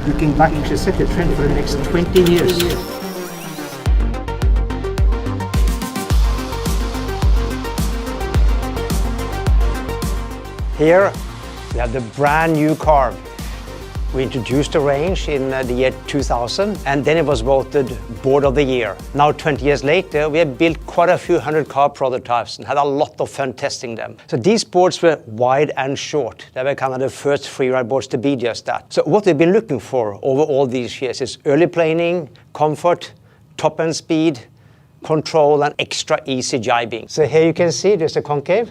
looking back, actually set the trend for the next 20 years. Here we have the brand new Carve. We introduced the range in the year 2000, and then it was voted Board of the Year. Now 20 years later, we have built quite a few hundred Carve prototypes and had a lot of fun testing them. So these boards were wide and short. They were kind of the first freeride boards to be just that. So what we've been looking for over all these years is early planing, comfort, top end speed, control, and extra easy jibing. So here you can see there's a concave.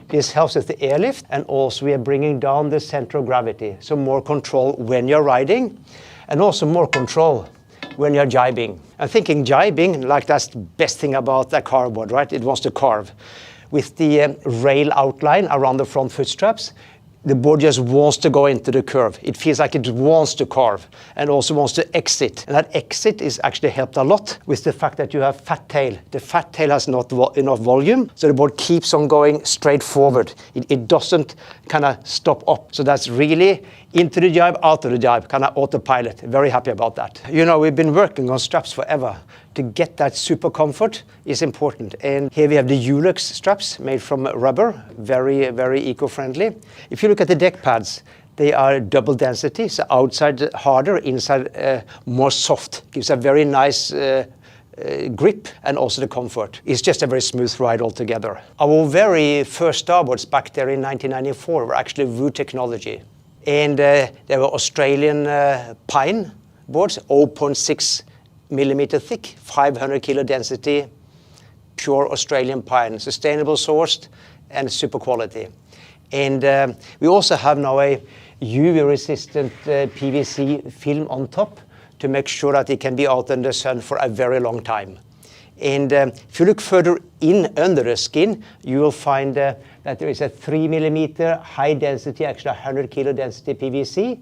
This helps with the airlift, and also we are bringing down the center of gravity, so more control when you're riding, and also more control when you're jibing. I'm thinking jibing, like that's the best thing about the Carve board, right? It wants to carve. With the rail outline around the front foot straps, the board just wants to go into the curve. It feels like it wants to carve and also wants to exit. And that exit is actually helped a lot with the fact that you have fat tail. The fat tail has not enough volume, so the board keeps on going straight forward. It doesn't kind of stop up. So that's really into the jibe, out of the jibe, kind of autopilot. Very happy about that. You know, we've been working on straps forever. To get that super comfort is important. And here we have the Ulux straps made from rubber, very, very eco-friendly. If you look at the deck pads, they are double density, so outside harder, inside more soft. Gives a very nice grip and also the comfort. It's just a very smooth ride altogether. Our very first starboards back there in 1994 were actually wood technology. And they were Australian pine boards, 0.6 millimeter thick, 500 kilo density, pure Australian pine, sustainable sourced and super quality. And we also have now a UV resistant PVC film on top to make sure that it can be out in the sun for a very long time. And if you look further in under the skin, you will find that there is a 3 millimeter high density, actually 100 kilo density PVC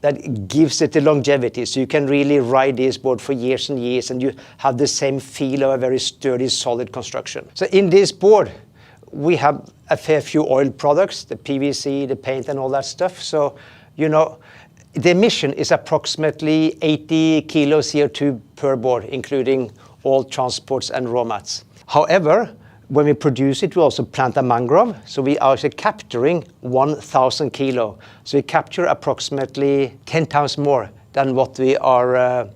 that gives it the longevity. So you can really ride this board for years and years, and you have the same feel of a very sturdy, solid construction. So in this board, we have a fair few oil products, the PVC, the paint, and all that stuff. So, you know, the emission is approximately 80 kilo CO2 per board, including all transports and raw mats. However, when we produce it, we also plant a mangrove. So we are actually capturing 1,000 kilo. So we capture approximately 10 times more than what we are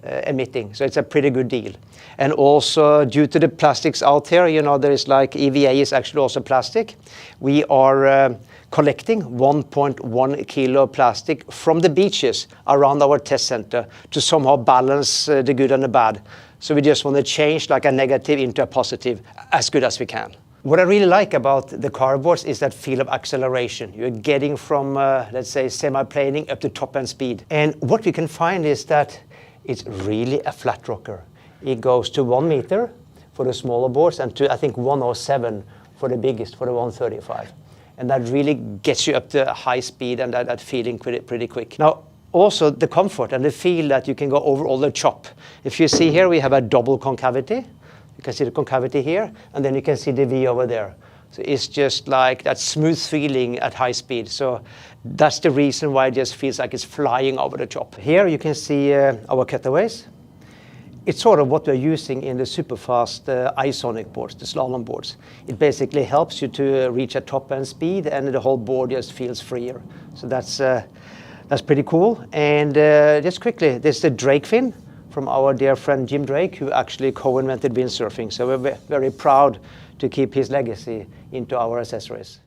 emitting. So it's a pretty good deal. And also due to the plastics out here, you know, there is like EVA is actually also plastic. We are collecting 1.1 kilo plastic from the beaches around our test center to somehow balance the good and the bad. So we just want to change like a negative into a positive as good as we can. What I really like about the Carve boards is that feel of acceleration. You're getting from, let's say, semi-planing up to top end speed. And what we can find is that it's really a flat rocker. It goes to 1 meter for the smaller boards and to, I think, 107 for the biggest, for the 135. And that really gets you up to high speed and that feeling pretty quick. Now, also the comfort and the feel that you can go over all the chop. If you see here, we have a double concavity. You can see the concavity here, and then you can see the V over there. So it's just like that smooth feeling at high speed. So that's the reason why it just feels like it's flying over the chop. Here you can see our cutaways. It's sort of what we're using in the super fast isonic boards, the slalom boards. It basically helps you to reach a top end speed, and the whole board just feels freer. So that's pretty cool. And just quickly, there's the Drake fin from our dear friend Jim Drake, who actually co-invented windsurfing. So we're very proud to keep his legacy into our accessories.